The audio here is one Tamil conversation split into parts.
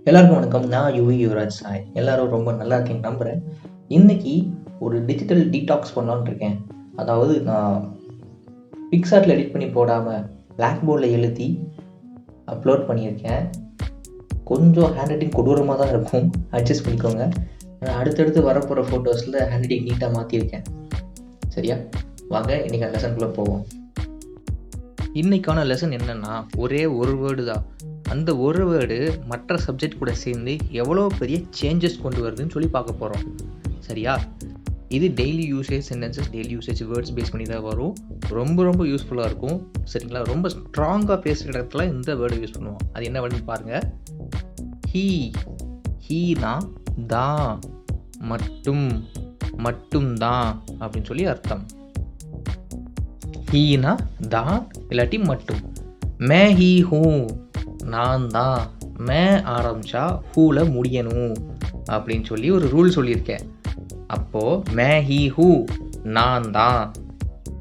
எல்லாருக்கும் வணக்கம். நான் யுவராஜ் சாய். எல்லாரும் ரொம்ப நல்லா இருக்கீங்க நம்புகிறேன். இன்னைக்கு ஒரு டிஜிட்டல் டீடாக்ஸ் பண்ணலான்னு இருக்கேன். அதாவது நான் பிக்சார்ட்டில் எடிட் பண்ணி போடாமல் பிளாக் போர்டில் எழுதி அப்லோட் பண்ணியிருக்கேன். கொஞ்சம் ஹேண்ட் ரைட்டிங் கொடூரமாக தான் இருக்கும், அட்ஜஸ்ட் பண்ணிக்கோங்க. அடுத்தடுத்து வரப்போகிற ஃபோட்டோஸில் ஹேண்ட் ரைட்டிங் நீட்டாக மாற்றிருக்கேன். சரியா? வாங்க இன்றைக்கி லெசனுக்குள்ளே போவோம். இன்றைக்கான லெசன் என்னென்னா ஒரே ஒரு வேர்டு தான். அந்த ஒரு வேர்டு மற்ற சப்ஜெக்ட் கூட சேர்ந்து எவ்வளோ பெரிய சேஞ்சஸ் கொண்டு வருதுன்னு சொல்லி பார்க்க போகிறோம். சரியா? இது daily usage sentences, daily usage words base பண்ணி தான் வரும். ரொம்ப ரொம்ப யூஸ்ஃபுல்லாக இருக்கும். சரிங்களா? ரொம்ப ஸ்ட்ராங்காக பேசுகிற இடத்துல இந்த வேர்டு யூஸ் பண்ணுவோம். அது என்ன வேர்டுன்னு பாருங்கள். ஹீனா தான், மட்டும்தான் அப்படின்னு சொல்லி அர்த்தம். ஹீனா தான் இல்லாட்டி மட்டும். மே ஹீ ஹூ, நான் தான். மே ஆரம்பிச்சா ஹூல முடியணும் அப்படின்னு சொல்லி ஒரு ரூல் சொல்லியிருக்கேன். அப்போ மே ஹீ ஹூ, நான் தான்.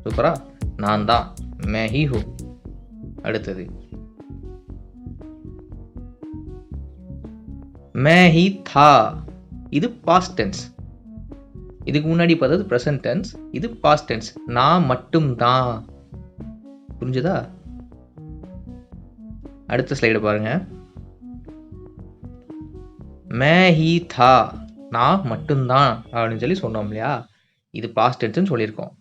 சூப்பரா? நான் தான், மே ஹீ ஹூ. அடுத்தது மே ஹீ தா. இது பாஸ்ட் டென்ஸ். இதுக்கு முன்னாடி பார்த்தது ப்ரெசன்ட் டென்ஸ், இது பாஸ்ட் டென்ஸ். நான் மட்டும் தான். புரிஞ்சுதா? அடுத்த ஸ்லைடு பாருங்க. மே ஹீ தா, நான் மட்டும்தான் அப்படின்னு சொல்லி சொன்னோம் இல்லையா? இது பாஸ்ட் டென்ஸ்னு சொல்லியிருக்கோம்.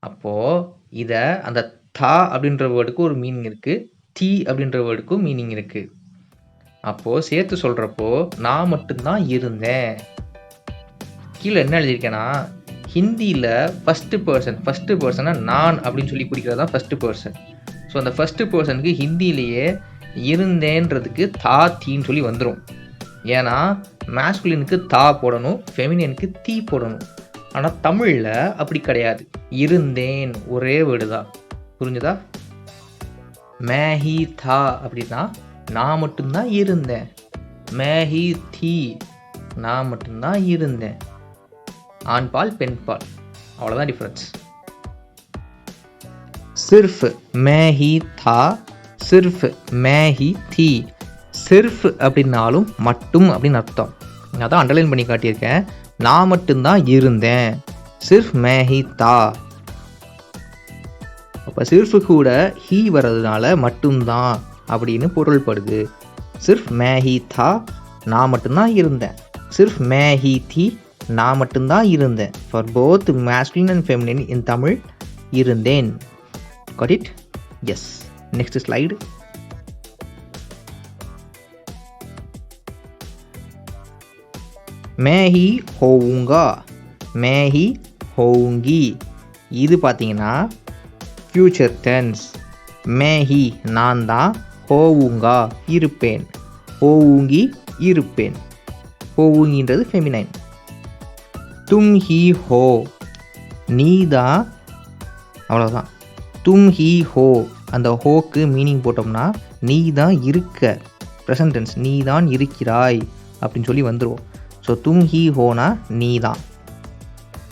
அப்போது இதை அந்த தா அப்படின்ற வேர்டுக்கு ஒரு மீனிங் இருக்குது, தீ அப்படின்ற வேர்டுக்கும் மீனிங் இருக்குது. அப்போது சேர்த்து சொல்கிறப்போ நான் மட்டும்தான் இருந்தேன். கீழே என்ன எழுதியிருக்கேன்னா, ஹிந்தியில் ஃபஸ்ட்டு பர்சனை நான் அப்படின்னு சொல்லி குறிக்கிறது தான் ஃபஸ்ட்டு பர்சன். ஸோ அந்த ஃபஸ்ட்டு பர்சனுக்கு ஹிந்தியிலேயே இருந்தேன்றதுக்கு தா தீன்னு சொல்லி வந்துடும். ஏன்னா மேஸ்குலினுக்கு தா போடணும், ஃபெமினினுக்கு தீ போடணும். ஆனால் தமிழில் அப்படி கிடையாது. இருந்தேன் ஒரே வேர்டு தான். புரிஞ்சுதா? மேஹி தா அப்படின்னா நான் மட்டும்தான் இருந்தேன். மேஹி தீ, நான் மட்டும்தான் இருந்தேன். ஆண் பால் பெண் பால், அவ்வளோதான் டிஃப்ரென்ஸ். சிர்ஃப் மே ஹி தா, சிர்ஃப் மே ஹி தீ. சிர்ஃப் அப்படின்னாலும் மட்டும் அப்படின்னு அர்த்தம். அதான் அண்டர்லைன் பண்ணி காட்டியிருக்கேன். நான் மட்டும்தான் இருந்தேன். சிர்ஃப் மே ஹி தா. அப்போ சிர்ஃபு கூட ஹீ வர்றதுனால மட்டும்தான் அப்படின்னு பொருள்படுது. சிர்ஃப் மே ஹி தா, நான் மட்டும்தான் இருந்தேன். சிர்ஃப் மே ஹி தீ, நான் மட்டும்தான் இருந்தேன். For both masculine and feminine in Tamil இருந்தேன். Got it? Yes. Next slide. மே ஹி ஹோவுங்கா, மே ஹி ஹோவுங்கி. இது பார்த்தீங்கன்னா ஃபியூச்சர் டென்ஸ். மே ஹி நான் தான், ஹோவுங்கா இருப்பேன், ஹோவுங்கி இருப்பேன். ஹோவுங்கின்றது ஃபெமினைன். தும் ஹீ ஹோ, நீதான். அவ்வளோதான். தும் ஹீ ஹோ, அந்த ஹோக்கு மீனிங் போட்டோம்னா நீ தான் இருக்க, ப்ரெசன்ட் டென்ஸ், நீ தான் இருக்கிறாய் அப்படின்னு சொல்லி வந்துடுவோம். ஸோ தும் ஹீ ஹோனா நீ தான்.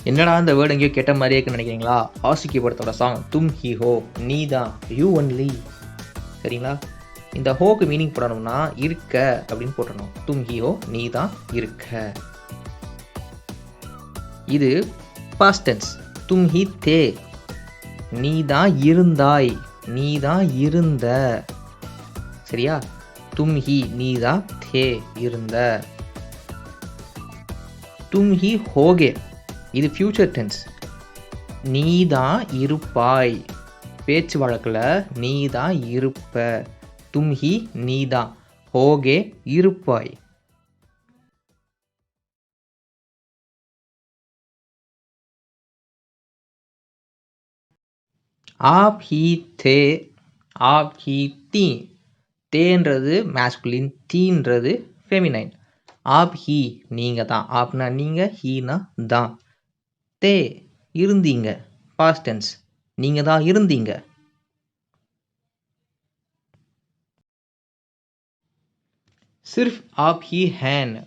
என்னடா அந்த வேர்டு எங்கேயோ கேட்ட மாதிரியே இருக்குன்னு நினைக்கிறீங்களா? ஆசிக்கி படத்தோட சாங் தும் ஹீ ஹோ, நீ தான், யூ ஒன்லி. சரிங்களா? இந்த ஹோக்கு மீனிங் போடணும்னா இருக்க அப்படின்னு போட்டணும். தும் ஹீ ஹோ, நீ தான் இருக்க. இது பாஸ்ட் டென்ஸ். தும் ஹி தே, நீ தான் இருந்தாய், நீ தான் இருந்த. சரியா? தும் ஹி, நீ தான், தே இருந்த. தும் ஹி ஹோகே, இது ஃபியூச்சர் டென்ஸ். நீ தான் இருப்பாய். பேச்சு வழக்கில் நீ தான் இருப்ப. தும் ஹி நீ தான், ஹோகே இருப்பாய். ஆப் ஹீ தே, ஆப் ஹீ தீ. தேன்றது மேஸ்குலின், தீன்றது ஃபெமினைன். ஆப் ஹீ நீங்கள் தான், ஆப்னா நீங்கள், ஹீனா தான். தே இருந்தீங்க, பாஸ்ட் டென்ஸ், நீங்கள் தான் இருந்தீங்க. சிர்ஃப் ஆப் ஹீ ஹேன்,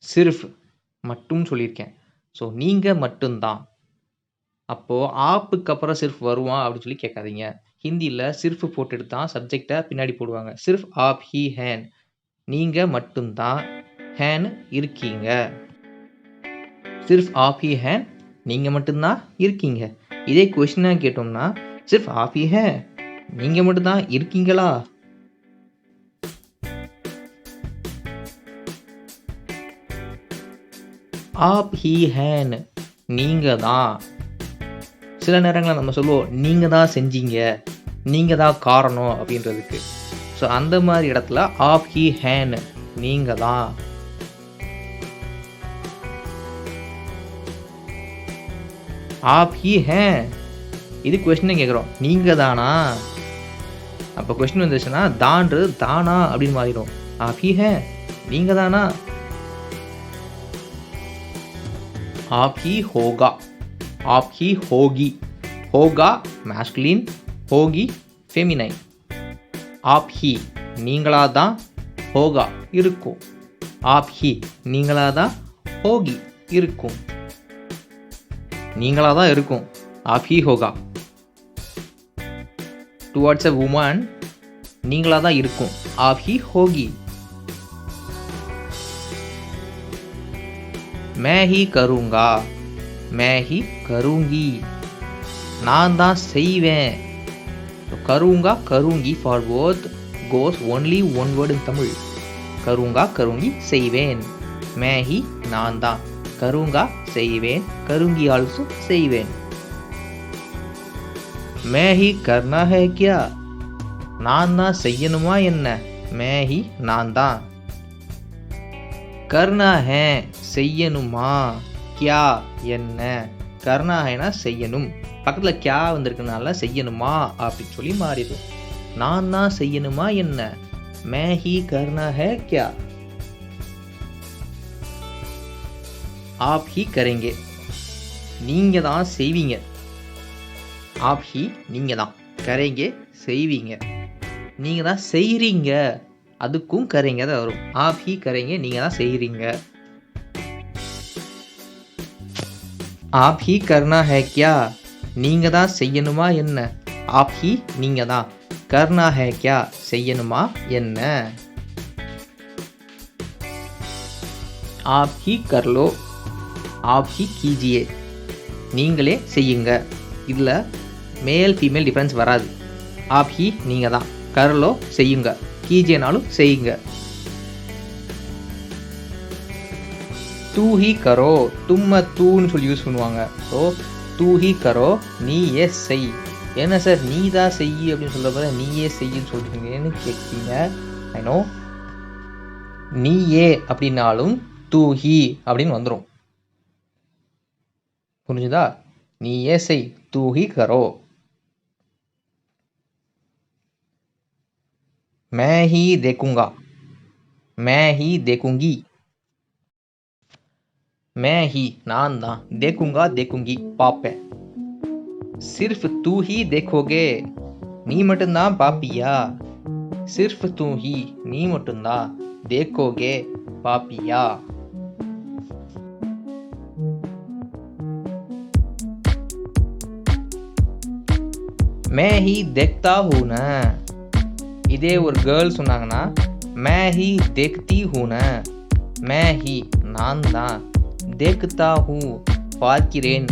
சிர்ஃப் மட்டும் சொல்லியிருக்கேன். ஸோ நீங்கள் மட்டும்தான். அப்போது ஆப்புக்கு அப்புறம் சிர்ஃப் வருவான் அப்படின்னு சொல்லி கேட்காதீங்க. ஹிந்தியில் சிர்ஃப் போட்டுட்டு தான் சப்ஜெக்டை பின்னாடி போடுவாங்க. சிர்ஃப் ஆப் ஹீ ஹேன், நீங்க மட்டும்தான் ஹேன்னு இருக்கீங்க. சிர்ஃப் ஆப் ஹி ஹே, நீங்க மட்டும்தான் இருக்கீங்க. இதே கொஸ்டினா கேட்டோம்னா சிர்ஃப் ஆப் ஹி ஹே, நீங்க மட்டும்தான் இருக்கீங்களா? ஆப் ஹி ஹேன், நீங்க தான். சில நேரங்களில் நம்ம சொல்லுவோம் நீங்க தான் செஞ்சீங்க, நீங்க தான் காரணம் அப்படின்றதுக்கு. ஸோ அந்த மாதிரி இடத்துல ஆப் ஹி ஹேன், நீங்க தான். ஆப் ஹி ஹே, இது கொஸ்டினை கேட்குறோம் நீங்க தானா? அப்போ கொஸ்டின் வந்துச்சுன்னா தான்றது தானா அப்படின்னு மாறிடும். ஆப் ஹி ஹே, நீங்க தானா? ஆப் ஹி ஹோகா, ஆப் ஹி ஹோகி. ஹோகா மேஸ்குலின், ஹோகி ஃபெமினைன். ஆப் ஹி, நீங்களா தான். ஹோகா, இருக்கும். ஆப் ஹி, நீங்களா தான். ஹோகி, இருக்கும். நீங்களா தான் இருக்கும். ஆப் ஹி ஹோகா. டுவர்ட்ஸ் அ வுமன், நீங்களா தான் இருக்கும். ஆப் ஹி ஹோகி. मैं ही करूँगा, मैं ही करूँगी. நான் தான் செய்வேன். கருங்கா கருங்கி for both goes only one word in Tamil. கருங்கா கருங்கி செய்வேன். மேஹி நான் தான். கருங்கா செய்வேன். கருங்கி ஆல்சோ செய்வேன். மேஹி கர்னா ஹே கியா, நான் தான் செய்யணுமா என்ன? மேஹி நான் தான். கர்னா ஹே, செய்யணுமா. கியா, என்ன. கர்னா ஹேனா செய்யணும். பக்கத்தில் கியா வந்திருக்கனால செய்யணுமா அப்படின்னு சொல்லி மாறிடும். நான் தான் செய்யணுமா என்ன? மேஹி கர்னா ஹே கியா. ஆப் ஹி கரேங்கே, நீங்க தான் செய்வீங்க. ஆப் ஹி, நீங்க தான். கரேங்கே, செய்வீங்க. நீங்க தான் செய்றீங்க, அதுக்கும் கரேங்க தான் வரும். ஆப் ஹி கரேங்கே, நீங்க தான் செய்றீங்க. ஆப் ஹி கர்னா ஹே கியா, நீங்க தான் செய்யணுமா என்ன? ஆப் ஹி, நீங்க தான். கர்னா ஹே கியா, செய்யணுமா என்ன? ஆப் ஹி கர்லோ, ஆப் ஹி கீஜியே, நீங்களே செய்யுங்க. இதில் மேல் ஃபீமேல் டிஃப்ரென்ஸ் வராது. ஆப் ஹி, நீங்க தான். கர்லோ, செய்யுங்க. கீஜேனாலும் செய்யுங்க. தூ ஹி கரோ, தும்ம தூன்னு சொல்லி யூஸ் பண்ணுவாங்க. ஸோ தூ ஹி கரோ, நீயே செய். என்ன சார் நீ தான் செய் அப்படின்னு சொல்ல போற, நீயே செய்யுன்னு சொல்றீங்கன்னு கேட்கீங்க. ஐநோ, நீயே அப்படின்னாலும் தூ ஹி அப்படின்னு வந்துடும். புரிஞ்சுதா? நீயே செய். தூ ஹி கரோ. मैं ही देखूंगा, मैं ही देखूंगी. मैं ही, நான் தான். देखूंगा देखूंगी, பாப்பேன். सिर्फ तू ही देखोगे, நீ மட்டும்தான் பாப்பியா. सिर्फ तू ही, நீ மட்டும்தான். देखोगे, பாப்பியா. मैं ही देखता हूँ ना, இதே ஒரு கேர்ள் சொன்னாங்கன்னா मैं ही देखती हूँ ना. मैं ही, நான் தான். देखता हूँ, பார்க்கிறேன்.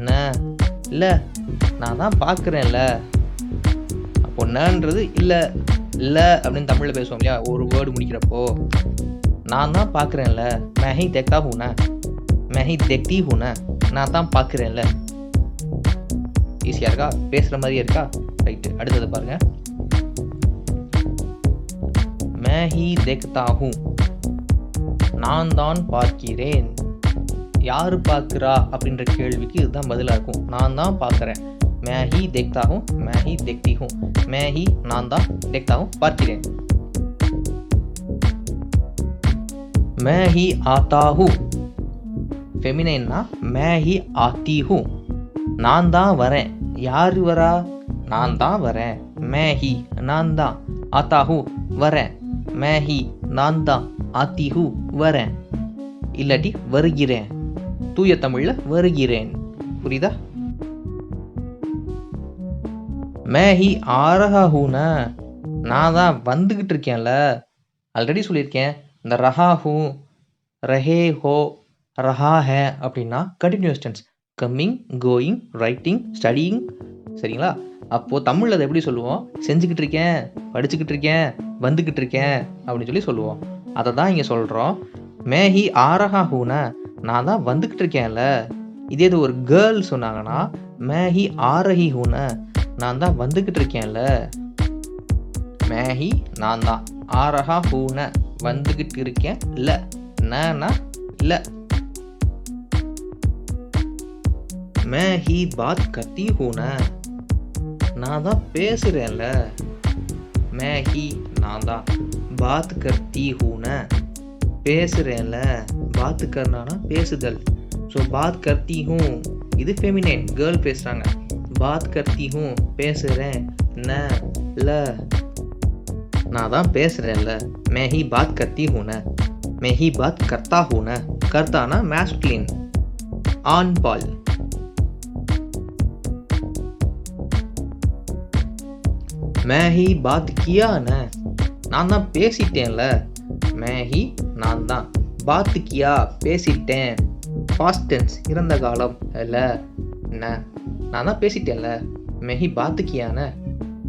ந, இல்லை, நான் தான் பார்க்குறேன்ல. அப்போ நன்றது இல்லை இல்லை அப்படின்னு தமிழில் பேசுவோம் இல்லையா ஒரு வேர்டு முடிக்கிறப்போ. நான் தான் பார்க்குறேன்ல. मैं ही देखता हूँ ना, मैं ही देखती हूँ ना, நான் தான் பார்க்குறேன்ல. ஈஸியாக இருக்கா? பேசுகிற மாதிரியே இருக்கா? ரைட்டு, அடுத்தது பாருங்கள். मैं ही देखता हूँ, நான் தான் பார்க்கிறேன். யார் பார்க்குறா அப்படின்ற கேள்விக்கு இதுதான் பதிலாக இருக்கும். நான் தான் பார்க்குறேன். मैं ही देखता हूँ, मैं ही देखती हूँ. मैं ही, நான் தான். देखता हूँ, பார்க்கிறேன். मैं ही आता हूँ, ஃபெமினைன்னா मैं ही आती हूँ. நான் தான் வரேன். யார் வரா? நான் தான் வரேன். मैं ही, நான் தான். आता हूँ, வரேன். मैं ही, நான் தான். आती हूँ, வரேன். இல்லாட்டி வருகிறேன். தூய தமிழில் வருகிறேன். புரியுதா? मैं ही आ रहा हूँ ना, நான் தான் வந்துக்கிட்டு இருக்கேன்ல. ஆல்ரெடி சொல்லியிருக்கேன். இந்த ரஹா ஹூ, ரஹே ஹோ, ரஹா ஹே அப்படின்னா continuous tense. Coming, going, writing, studying. சரிங்களா? அப்போது தமிழில் அதை எப்படி சொல்லுவோம்? செஞ்சுக்கிட்டு இருக்கேன், படிச்சுக்கிட்டு இருக்கேன், வந்துக்கிட்டு இருக்கேன் அப்படின்னு சொல்லி சொல்லுவோம். அதை தான் இங்கே சொல்கிறோம். மேஹி ஆரஹா ஹூன, நான் தான் வந்துக்கிட்டு இருக்கேன்ல. இதே இது ஒரு கேர்ள் சொன்னாங்கன்னா மேஹி ஆரஹி ஹூன, நான் தான் வந்துக்கிட்டு இருக்கேன்ல. மேஹி நான் தான், ஆரஹா ஹூன வந்துக்கிட்டு இருக்கேன் இல்லை, நா இல்லை. மேஹி பாத் கத்தி ஹூன, நான் தான் பேசுகிறேன்ல. மேஹி நான் தான், பாத் கர்த்தி ஹூன பேசுகிறேன்ல. பாத் கர்னானா பேசுதல். ஸோ பாத் கர்த்தி ஹூ இது ஃபெமினைன், கேர்ள் பேசுகிறாங்க. பாத் கர்த்தி ஹூ பேசுகிறேன், ந ல நான் தான் பேசுகிறேன்ல. மேஹி பாத் கர்த்தி ஹூன, மேஹி பாத் கர்த்தா ஹூன. கர்த்தானா மேஸ்குலின், ஆண் பால். மேஹி பாத் கியா ந, நான் தான் பேசிட்டேன்ல. மேஹி நான் தான், பாத் கியா பேசிட்டேன். பாஸ்ட் டென்ஸ் இறந்த காலம் இல்லை, நான் தான் பேசிட்டேன்ல. மேஹி பாத் கியான,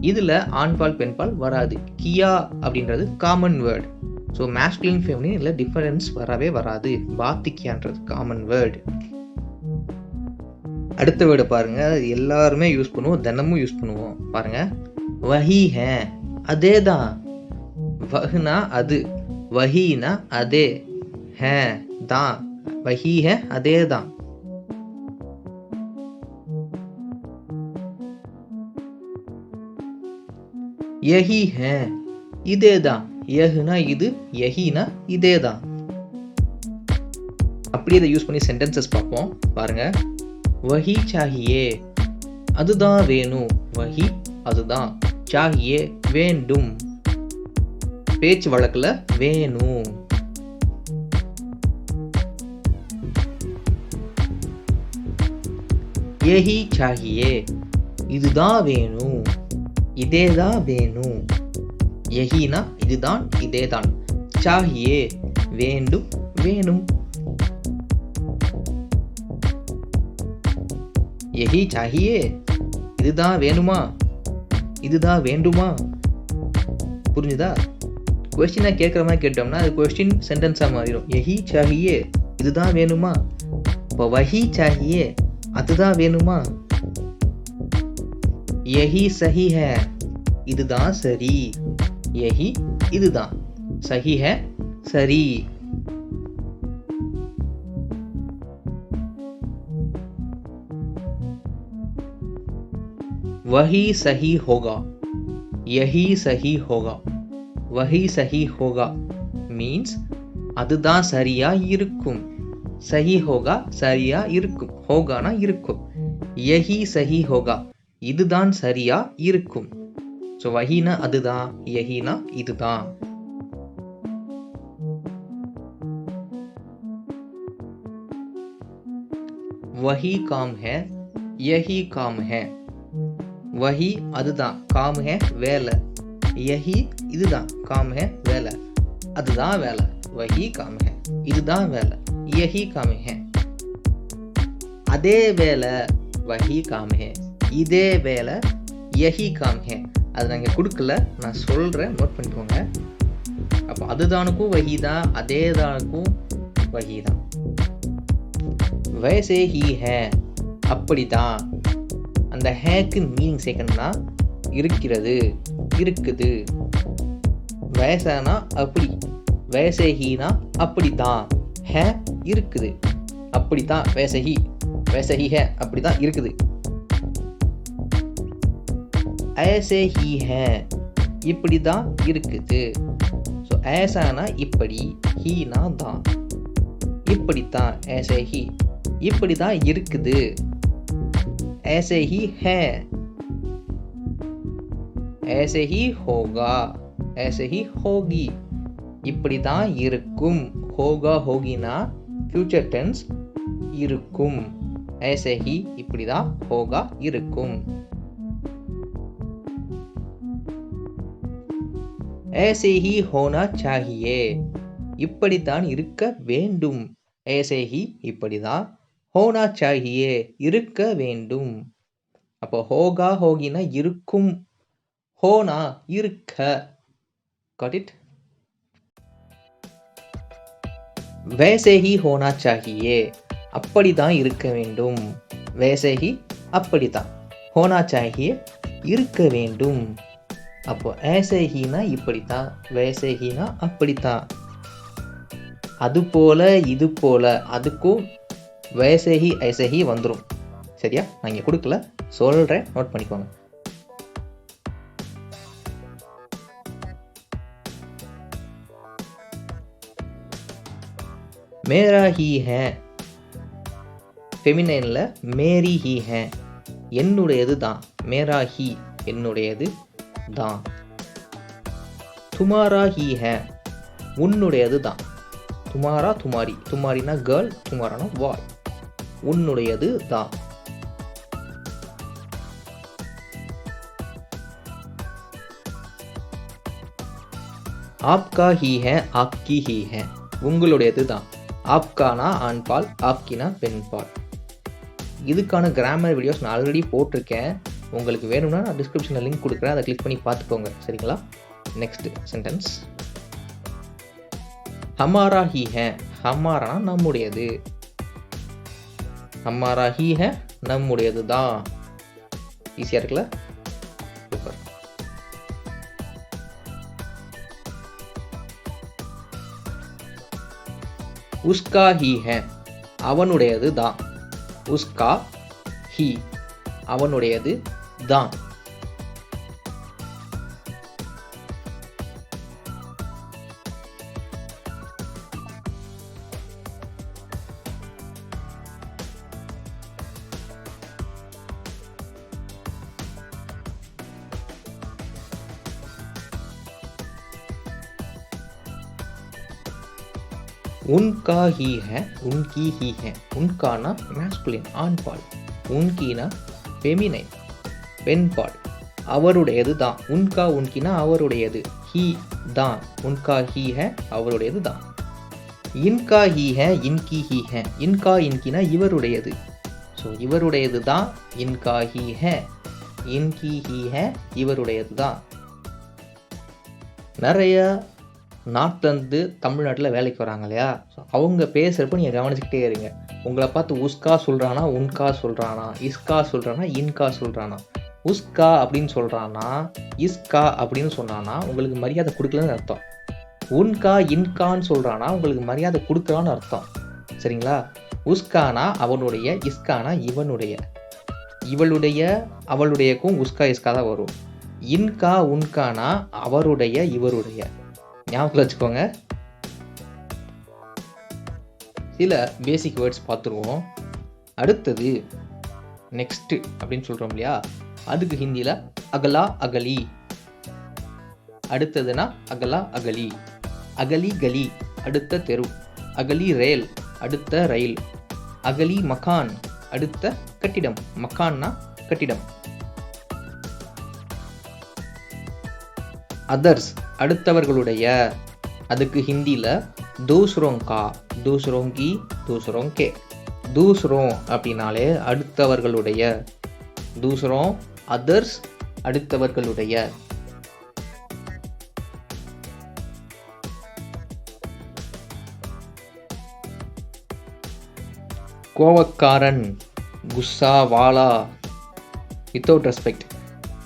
இதில் ஆண்பால் பெண்பால் வராது. கியா அப்படின்றது common word. So masculine feminine இல்லை டிஃபரன்ஸ் வரவே வராது. பாத் கியான்றது காமன் வேர்டு. அடுத்த வேர்டு பாருங்க, எல்லாருமே யூஸ் பண்ணுவோம், தினமும் யூஸ் பண்ணுவோம். பாருங்க, வஹி ஹே, அதே தான். வஹ்னா அது, வஹீனா அதே, ஹே தான், வஹி ஹே அதே தான். யஹி ஹே, இதே தான். யஹ்னா இது, யஹினா இதே தான். அப்படியே இதை யூஸ் பண்ணி சென்டென்சஸ் பார்ப்போம். பாருங்க, வஹி சாஹியே, அதுதான் வேணும். வஹி அதுதான், சாஹியே வேண்டும். பேச்சு வழக்கில் வேணும். யஹி சாஹியே, இதுதான் வேணும், இதேதான் வேணும். யஹினா இதுதான், இதேதான். சாஹியே வேண்டும், வேணும். யஹி சாஹியே, இதுதான் வேணுமா, இதுதான் வேண்டுமா? புரிஞ்சுதா? கொஸ்டினாக கேட்குற மாதிரி கேட்டோம்னா அது கொஸ்டின் சென்டென்ஸாக மாறிடும். யஹி சாஹியே, இதுதான் வேணுமா? இப்போ வஹி சாஹியே, அதுதான் வேணுமா? யஹி சஹி ஹே, இதுதான் சரி. யஹி இதுதான், சஹி ஹே சரி. वही सही होगा, यही सही होगा. वही सही होगा means அதுதான் சரியா இருக்கும். சஹி ஹோகா சரியா இருக்கும், ஹோகானா இருக்கும். யஹி சஹி ஹோகா இதுதான் சரியா இருக்கும். ஸோ வஹினா அதுதான், யஹினா இதுதான். वही काम है, यही काम है. वही அதுதான், காம் ஹே வேலை. யஹி இதுதான், காம் ஹே வேலை. அதுதான் வேலை. வஹி காம் ஹே, இதுதான் வேலை. யஹி காம் ஹே, அதே வேலை. வஹி காம் ஹே, இதே வேலை. யஹி காம் ஹே. அது நாங்கள் கொடுக்கல, நான் சொல்கிறேன், நோட் பண்ணிக்கோங்க. அப்போ அதுதானுக்கும் வஹி தான், அதே தானுக்கும் வஹி தான். வயசே ஹி ஹே, அப்படிதான். அந்த ஹேக்கு மீனிங் சேர்க்கணும்னா இருக்கிறது, இருக்குது. வயசானா அப்படி, வயசேஹினா அப்படித்தான். ஹே இருக்குது, அப்படித்தான். வயசஹி, வயசஹி ஹே அப்படிதான் இருக்குது. ஐசே ஹி ஹே, இப்படிதான் இருக்குது. ஸோ ஐசானா இப்படி, ஹீனா தான், இப்படித்தான். ஐசே ஹி இப்படிதான் இருக்குது. ऐसे ही है, ऐसे ही होगा, ऐसे ही होगी. இப்படிதான் இருக்கும். ஹோகா ஹோகினா ஃபியூச்சர் டென்ஸ், இருக்கும். ऐसे ही இப்படிதான், ஹோகா இருக்கும். ऐसे ही होना चाहिए, இப்படித்தான் இருக்க வேண்டும். ऐसे ही இப்படிதான், होना चाहिए இருக்க வேண்டும். அப்போ होगा होगीனா இருக்கும், होना இருக்க. Got it? वैसे ही होना चाहिए, அப்படிதான் இருக்க வேண்டும். वैसे ही அப்படிதான், होना चाहिए இருக்க வேண்டும். அப்போ ऐसे हीனா இப்படித்தான், वैसे हीனா அப்படித்தான். அது போல இது போல அதுக்கும் वैसे ही ऐसे ही வந்துடும். சரியா? நான் இங்கே கொடுக்கல, சொல்கிறேன், நோட் பண்ணிக்கோங்க. मेरा ही है, ஃபெமினைனில் மேரி ஹி ஹே, என்னுடையது தான். மேரா ஹி என்னுடையது தான். துமாரா ஹி ஹே, உன்னுடையது தான். துமாரா துமாரி, துமாரினா கேர்ள், துமாரானா பாய். உன்னுடையது தான். ஆப்கா ஹி ஹே, ஆப்கி ஹி ஹே, உங்களுடையது தான். ஆப்கானா ஆண்பால், ஆப்கினா பெண்பால். இதுக்கான கிராமர் வீடியோஸ் நான் ஆல்ரெடி போட்டிருக்கேன். உங்களுக்கு வேணும்னா நான் டிஸ்கிரிப்ஷனில் லிங்க் கொடுக்குறேன், அதை கிளிக் பண்ணி பார்த்துக்கோங்க. சரிங்களா? Next sentence. ஹமாரா ஹி ஹே, ஹமாரானா நம்முடையது. ஹமாரா ஹி ஹே நம்முடையது தான். ஈஸியாக இருக்குல்ல? சூப்பர். உஸ்கா ஹி ஹே, அவனுடையது தான். உஸ்கா ஹி அவனுடையது தான். उनका ही है, उनकी ही है. उनकाना मैस्कुलिन ஆண்பால், உன்கினா ஃபெமினைன் பெண்பால். அவருடையது தான். உன்கா உன்கினா அவருடையது, ஹி தான். உன்கா ஹி ஹே அவருடையது தான். இன்கா ஹி ஹே, இன்கி ஹி ஹே. இன்கா இன்கினா இவருடையது. ஸோ இவருடையது தான். இன்கா ஹி ஹே, இன்கி ஹி ஹே இவருடையது தான். நிறைய நாட்டிலேருந்து தமிழ்நாட்டில் வேலைக்கு வராங்க இல்லையா? ஸோ அவங்க பேசுகிறப்ப நீங்கள் கவனிச்சுக்கிட்டே இருங்க. உங்களை பார்த்து உஸ்கா சொல்கிறானா, உன்கா சொல்கிறானா, இஸ்கா சொல்கிறானா, இன்கா சொல்கிறானா. உஸ்கா அப்படின்னு சொல்கிறானா, இஸ்கா அப்படின்னு சொன்னானா உங்களுக்கு மரியாதை கொடுக்கலன்னு அர்த்தம். உன்கா இன்கான்னு சொல்கிறானா உங்களுக்கு மரியாதை கொடுக்குறான்னு அர்த்தம். சரிங்களா? உஸ்கானா அவனுடைய, இஸ்கானா இவனுடைய. இவளுடைய அவளுடையக்கும் உஸ்கா இஸ்கா தான் வரும். இன்கா உன்கானா அவருடைய, இவருடைய. ஞாபகம் வச்சுக்கோங்க. சில பேசிக் வேர்ட்ஸ் பார்த்துருவோம். அடுத்தது நெக்ஸ்ட் அப்படின்னு சொல்கிறோம் இல்லையா? அதுக்கு ஹிந்தியில் அகலா அகலி. அடுத்ததுன்னா அகலா அகலி. அகலி கலி அடுத்த தெரு. அகலி ரேல் அடுத்த ரயில். அகலி மகான் அடுத்த கட்டிடம். மகான்னா கட்டிடம். அதர்ஸ் அடுத்தவர்களுடைய. அதுக்கு ஹிந்தியில் தூஸ்ரோங்கா, தூஸ்ரோங்கி, தூஸ்ரோங்கே. தூஸ்ரோம் அப்படின்னாலே அடுத்தவர்களுடைய. தூஸ்ரோம் அதர்ஸ் அடுத்தவர்களுடைய. கோவக்காரன் குஸ்ஸாவாலா, வித்தவுட் ரெஸ்பெக்ட்.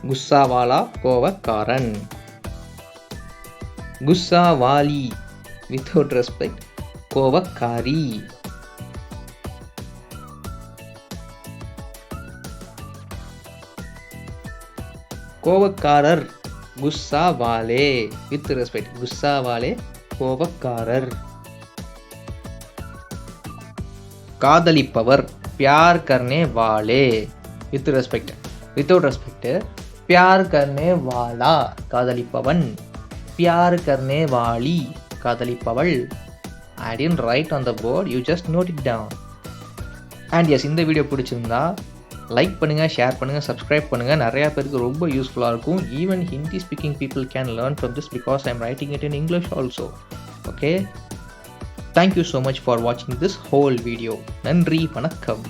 குஸ்ஸாவாலா கோவக்காரன். குஸ்ஸாவாலி வித்தவுட் ரெஸ்பெக்ட் கோவக்காரி. கோவக்காரர் குஸ்ஸாவாலே வித் ரெஸ்பெக்ட். குஸ்ஸாவாலே கோவக்காரர். காதலிப்பவர் प्यार करने वाले विथ रेस्पेक्ट. विथआउट रेस्पेक्ट प्यार करने वाला காதலிப்பவன். प्यार करने वाली காதலிப்பவள். I didn't write on the board, you just note it down. And yes, இந்த வீடியோ பிடிச்சிருந்தா லைக் பண்ணுங்கள், ஷேர் பண்ணுங்கள், சப்ஸ்கிரைப் பண்ணுங்கள். நிறையா பேருக்கு ரொம்ப யூஸ்ஃபுல்லாக இருக்கும். Even Hindi speaking people can learn from this because I am writing it in English also. Okay, thank you so much for வாட்சிங் திஸ் ஹோல் வீடியோ. நன்றி, வணக்கம்.